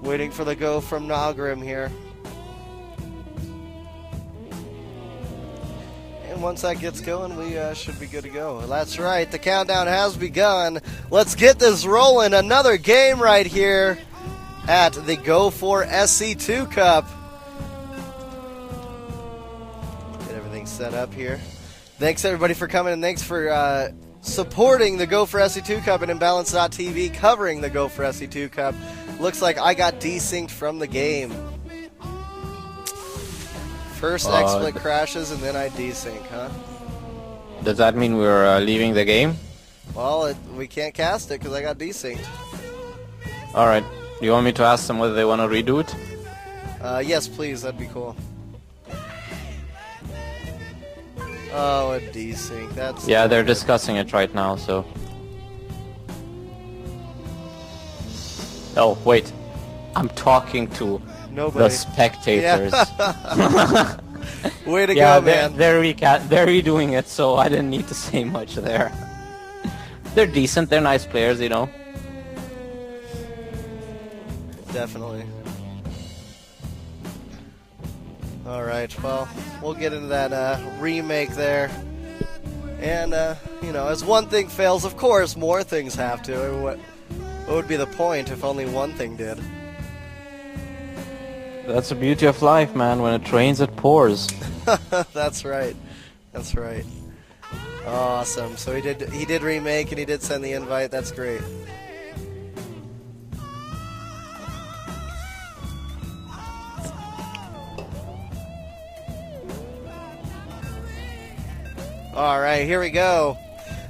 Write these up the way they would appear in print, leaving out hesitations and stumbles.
Waiting for the go from Naugrim here. And once that gets going, we should be good to go. That's right, the countdown has begun. Let's get this rolling. Another game right here at the Go4SC2 Cup. Get everything set up here. Thanks everybody for coming, and thanks for supporting the Go4SC2 Cup and Imbalance.tv covering the Go4SC2 Cup. Looks like I got desynced from the game. First XSplit crashes and then I desync, huh? Does that mean we're leaving the game? Well, we can't cast it because I got desynced. Alright. Do you want me to ask them whether they want to redo it? Yes, please. That'd be cool. Oh, a desync. That's... Yeah, they're discussing it right now, so... Oh, wait. I'm talking to the spectators. Yeah. Way to yeah, go, man. They're redoing it, so I didn't need to say much there. They're decent, they're nice players, you know. Definitely. Alright, well, we'll get into that remake there. And, you know, as one thing fails, of course, more things have to. I mean, what would be the point if only one thing did? That's the beauty of life, man. When it rains, it pours. That's right. That's right. Awesome. So he did remake and he did send the invite. That's great. All right, here we go.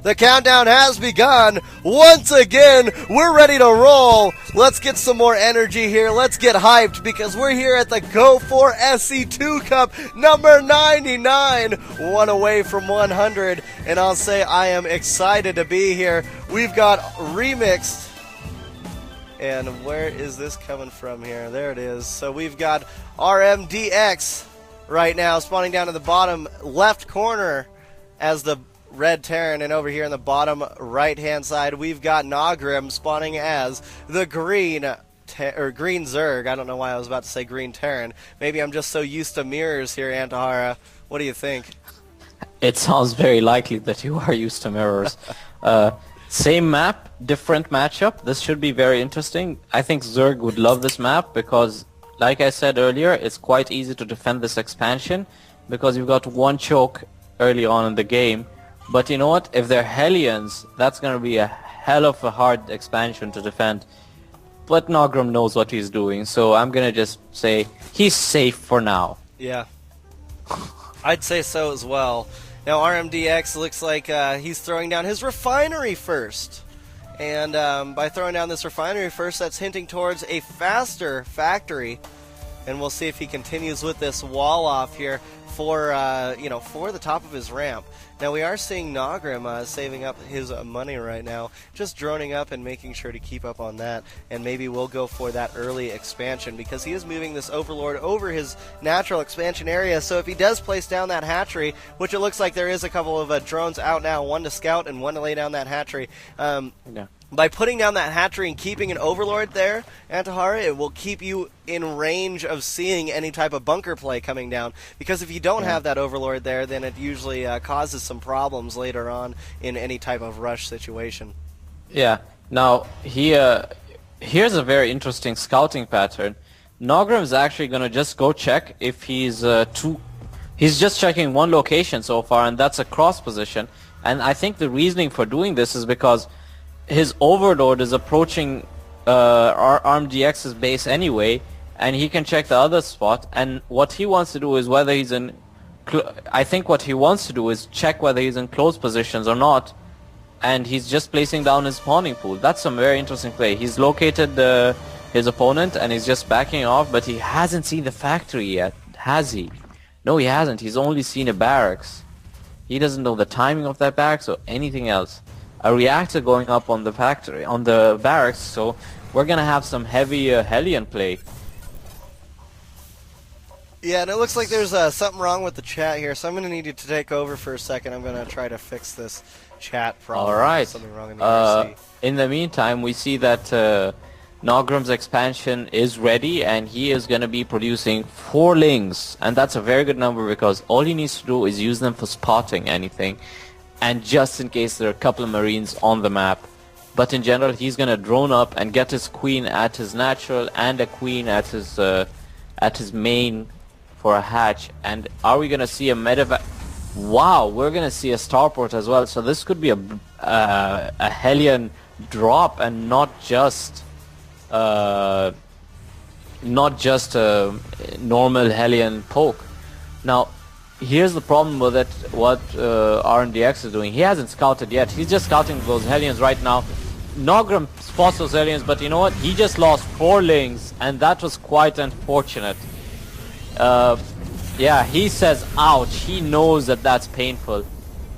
The countdown has begun. Once again, we're ready to roll. Let's get some more energy here. Let's get hyped because we're here at the Go4SC2 Cup number 99. One away from 100. And I'll say I am excited to be here. We've got remixed. And where is this coming from here? There it is. So we've got RMDX right now spawning down to the bottom left corner as the Red Terran, and over here in the bottom right-hand side, we've got Naugrim spawning as the green Zerg. I don't know why I was about to say green Terran. Maybe I'm just so used to mirrors here, Antahara. What do you think? It sounds very likely that you are used to mirrors. Same map, different matchup. This should be very interesting. I think Zerg would love this map because, like I said earlier, it's quite easy to defend this expansion because you've got one choke early on in the game. But you know what? If they're Hellions, that's going to be a hell of a hard expansion to defend. But Naugrim knows what he's doing, so I'm going to just say he's safe for now. Yeah. I'd say so as well. Now RMDX looks like he's throwing down his refinery first. And by throwing down this refinery first, that's hinting towards a faster factory. And we'll see if he continues with this wall off here for for the top of his ramp. Now we are seeing Naugrim saving up his money right now, just droning up and making sure to keep up on that, and maybe we'll go for that early expansion because he is moving this Overlord over his natural expansion area. So if he does place down that hatchery, which it looks like there is a couple of drones out now, one to scout and one to lay down that hatchery. By putting down that hatchery and keeping an Overlord there, Antahara, it will keep you in range of seeing any type of bunker play coming down. Because if you don't have that Overlord there, then it usually causes some problems later on in any type of rush situation. Yeah. Now, here's a very interesting scouting pattern. Naugrim is actually going to just go check if he's He's just checking one location so far, and that's a cross position. And I think the reasoning for doing this is because his Overlord is approaching RMDX's base anyway, and he can check the other spot. And what he wants to do is whether he's in... I think what he wants to do is check whether he's in close positions or not. And he's just placing down his spawning pool. That's some very interesting play. He's located his opponent and he's just backing off, but he hasn't seen the factory yet, has he? No, he hasn't. He's only seen a barracks. He doesn't know the timing of that barracks or anything else. A reactor going up on the factory, on the barracks, so we're gonna have some heavy Hellion play. Yeah, and it looks like there's something wrong with the chat here, so I'm gonna need you to take over for a second. I'm gonna try to fix this chat problem. All right. Something wrong in the IRC. In the meantime, we see that Naugrim's expansion is ready, and he is going to be producing 4 lings, and that's a very good number because all he needs to do is use them for spotting anything, and just in case there are a couple of marines on the map. But in general, he's going to drone up and get his queen at his natural and a queen at his main for a hatch. And are we going to see a medevac? Wow, we're going to see a starport as well. So this could be a Hellion drop, and not just a normal Hellion poke. Now, here's the problem with it. What RMDX is doing, he hasn't scouted yet. He's just scouting those Hellions right now. Naugrim spots those Hellions, but you know what? He just lost 4 lings, and that was quite unfortunate. Yeah, he says, ouch. He knows that that's painful.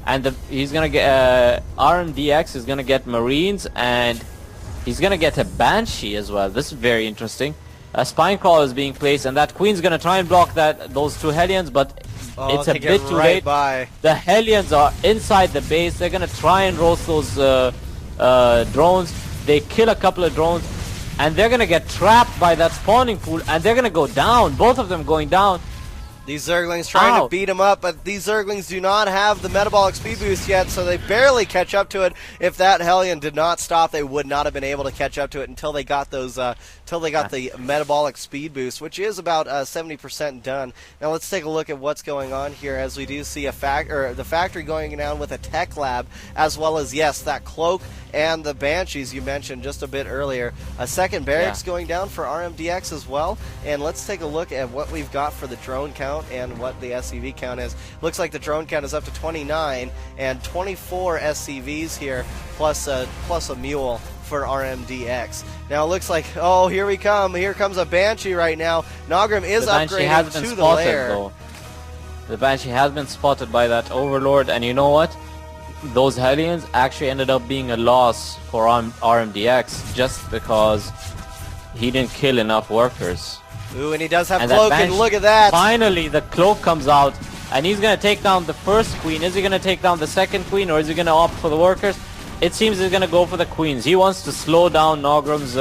And he's gonna get RMDX is gonna get Marines, and he's gonna get a Banshee as well. This is very interesting. A Spine Crawler is being placed, and that Queen's gonna try and block those 2 Hellions, but it's a bit too late. The Hellions are inside the base. They're gonna try and roast those drones. They kill a couple of drones, and they're gonna get trapped by that spawning pool, and they're gonna go down. Both of them going down. These Zerglings trying to beat him up, but these Zerglings do not have the metabolic speed boost yet, so they barely catch up to it. If that Hellion did not stop, they would not have been able to catch up to it until they got those, the metabolic speed boost, which is about 70% done. Now let's take a look at what's going on here, as we do see the factory going down with a tech lab, as well as, yes, that cloak and the Banshees you mentioned just a bit earlier. A second barracks going down for RMDX as well. And let's take a look at what we've got for the drone count and what the SCV count is. Looks like the drone count is up to 29 and 24 SCVs here, plus a mule for RMDX. Now it looks like, oh, here we come. Here comes a Banshee right now. Naugrim is upgrading to the lair. Though. The Banshee has been spotted by that Overlord, and you know what? Those Hellions actually ended up being a loss for RMDX just because he didn't kill enough workers. Ooh, and he does have cloak, and look at that! Finally, the cloak comes out, and he's going to take down the first queen. Is he going to take down the second queen, or is he going to opt for the workers? It seems he's going to go for the queens. He wants to slow down Naugrim's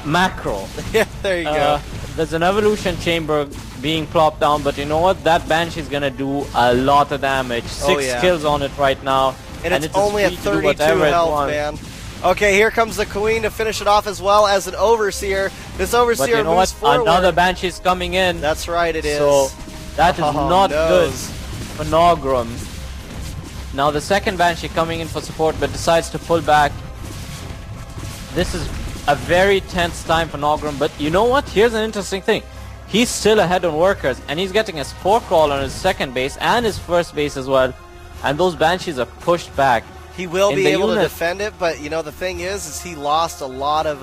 macro. Yeah, there you go. There's an evolution chamber being plopped down, but you know what? That Banshee's gonna do a lot of damage. 6 kills on it right now. And it's only at 32 health, man. Okay, here comes the Queen to finish it off, as well as an Overseer. This Overseer but you know moves what? forward. Another Banshee's coming in. That's right, it is. So that is not good for Naugrim. Now the second Banshee coming in for support, but decides to pull back. This is a very tense time for Naugrim, but you know what? Here's an interesting thing. He's still ahead on workers, and he's getting a Spore Crawl on his second base and his first base as well, and those Banshees are pushed back. He will be able to defend it, but you know the thing is he lost a lot of.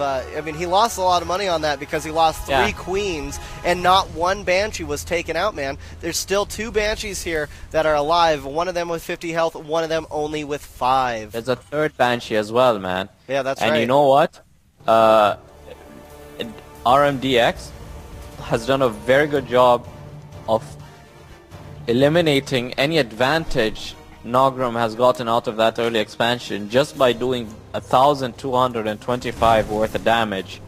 He lost a lot of money on that because he lost 3 queens and not 1 Banshee was taken out. Man, there's still 2 Banshees here that are alive. One of them with 50 health, one of them only with 5. There's a third Banshee as well, man. Yeah, that's right. And you know what? RMDX has done a very good job of eliminating any advantage Naugrim has gotten out of that early expansion just by doing 1,225 worth of damage,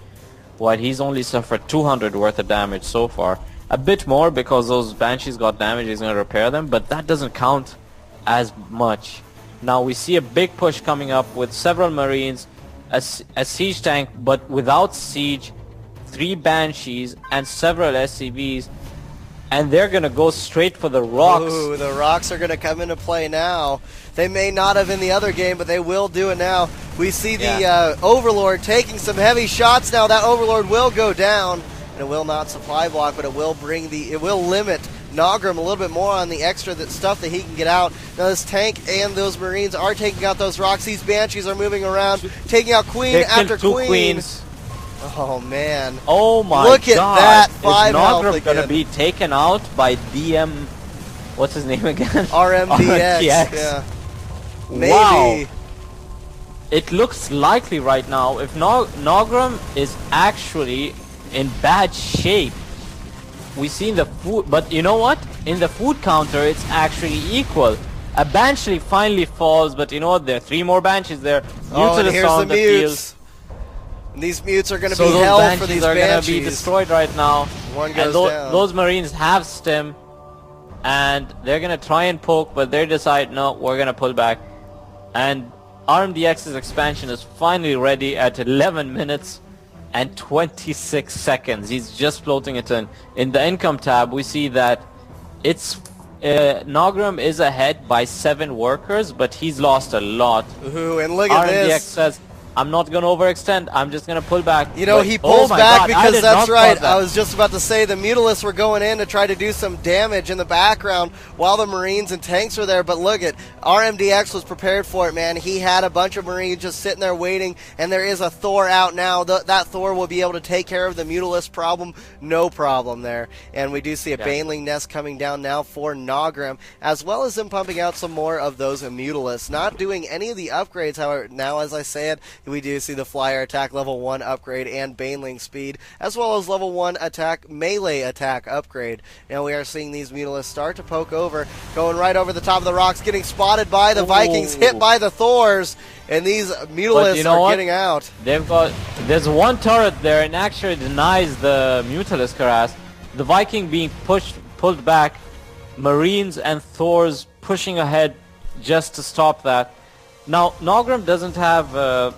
while he's only suffered 200 worth of damage so far. A bit more because those Banshees got damage, he's going to repair them, but that doesn't count as much. Now we see a big push coming up with several Marines, a siege tank, but without siege, 3 Banshees and several SCVs, and they're gonna go straight for the rocks. Ooh, the rocks are gonna come into play now. They may not have in the other game, but they will do it now. We see the Overlord taking some heavy shots now. That Overlord will go down, and it will not supply block, but it will limit Naugrim a little bit more on the extra stuff that he can get out. Now this tank and those Marines are taking out those rocks. These Banshees are moving around, taking out queen after queen. Oh man! Oh my God! Look at that! 5 health again. Is Naugrim gonna be taken out by DM? What's his name again? RMDX. Yeah. Maybe. Wow. It looks likely right now. If Naugrim is actually in bad shape, we see in the food, but you know what? In the food counter, it's actually equal. A Banshee finally falls, but you know what? There are 3 more Banshees there. Oh, and Mutilus here's on the the field. mutes. And these mutes are going to So be those hell Banshees for these are Banshees. going to be destroyed right now. One goes and down. those Marines have stim, and they're going to try and poke, but they decide, no, we're going to pull back. And RMDX's expansion is finally ready at 11 minutes and 26 seconds. He's just floating it in. In the income tab, we see that it's Naugrim is ahead by 7 workers, but he's lost a lot. Ooh, and look at RMDX this. says, I'm not going to overextend, I'm just going to pull back. You know, But, he pulls oh my back God, because that's right. that. I was just about to say the Mutalisks were going in to try to do some damage in the background while the Marines and tanks were there. But look at RMDX was prepared for it, man. He had a bunch of Marines just sitting there waiting, and there is a Thor out now. That Thor will be able to take care of the Mutalisk problem, no problem there. And we do see a Baneling nest coming down now for Naugrim, as well as them pumping out some more of those Mutalisks. Not doing any of the upgrades, however, now as I said, we do see the Flyer attack level 1 upgrade and Baneling speed, as well as level 1 attack melee attack upgrade. Now we are seeing these Mutalisks start to poke over, going right over the top of the rocks, getting spotted by the Vikings, hit by the Thors, and these Mutalisks are getting out. There's one turret there and actually denies the Mutalisk harass. The Viking being pulled back, Marines and Thors pushing ahead just to stop that. Now Naugrim doesn't have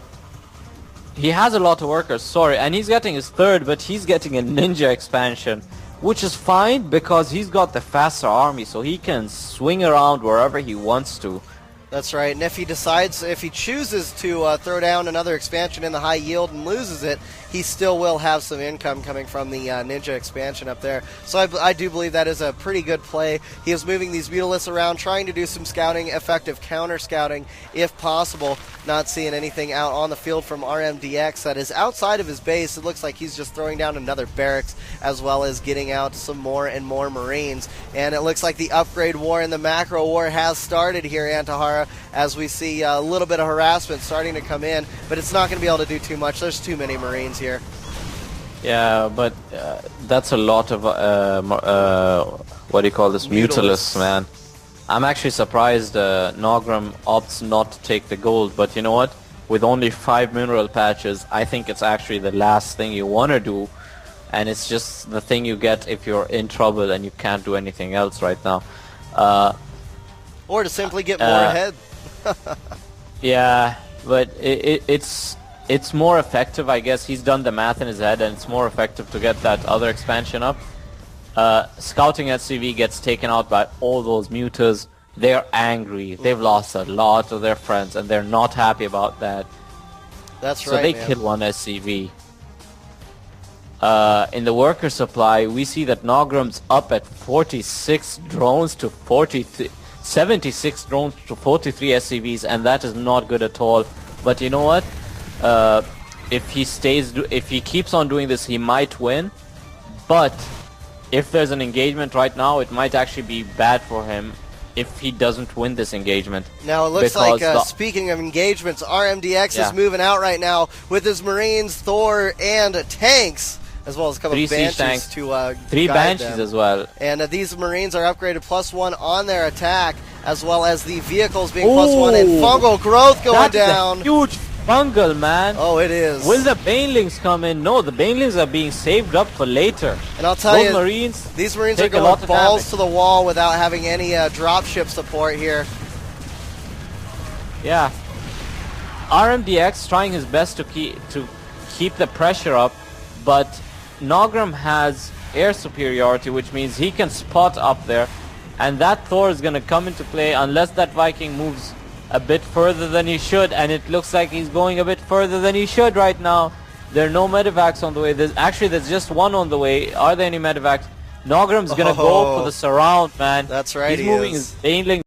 he has a lot of workers, sorry, and he's getting his 3rd, but he's getting a ninja expansion, which is fine because he's got the faster army, so he can swing around wherever he wants to. That's right, and if he chooses to throw down another expansion in the high yield and loses it, he still will have some income coming from the ninja expansion up there. So I do believe that is a pretty good play. He is moving these Mutalisks around, trying to do some scouting, effective counter scouting if possible. Not seeing anything out on the field from RMDX that is outside of his base. It looks like he's just throwing down another barracks as well as getting out some more and more Marines. And it looks like the upgrade war and the macro war has started here, Antahara, as we see a little bit of harassment starting to come in, but it's not going to be able to do too much. There's too many Marines here. Yeah, but that's a lot of what do you call this? Mutalisks, man. I'm actually surprised Naugrim opts not to take the gold, but you know what? With only 5 mineral patches, I think it's actually the last thing you want to do, and it's just the thing you get if you're in trouble and you can't do anything else right now. Or to simply get more ahead. Yeah, but it's more effective, I guess. He's done the math in his head, and it's more effective to get that other expansion up. Scouting SCV gets taken out by all those mutas. They're angry. They've lost a lot of their friends, and they're not happy about that. That's right, so they man. kill one SCV. In the worker supply, we see that Naugrim's up at 46 drones to 76 drones to 43 SCVs, and that is not good at all. But you know what? If he keeps on doing this, he might win. But if there's an engagement right now, it might actually be bad for him if he doesn't win this engagement. Now it looks like, speaking of engagements, RMDX is moving out right now with his Marines, Thor, and tanks, as well as a couple of Banshees to 3 Banshees them. as well. And these Marines are upgraded +1 on their attack, as well as the vehicles being +1 and fungal growth going down. That's a huge fungal, man. Oh, it is. Will the Banelings come in? No, the Banelings are being saved up for later. And I'll tell you, these Marines are going balls to the wall without having any dropship support here. Yeah. RMDX trying his best to keep the pressure up, but Naugrim has air superiority, which means he can spot up there, and that Thor is going to come into play unless that Viking moves a bit further than he should, and it looks like he's going a bit further than he should right now. There are no medevacs on the way. There's just one on the way. Are there any medevacs? Naugrim's going to go for the surround, man. That's right, He's moving his Baneling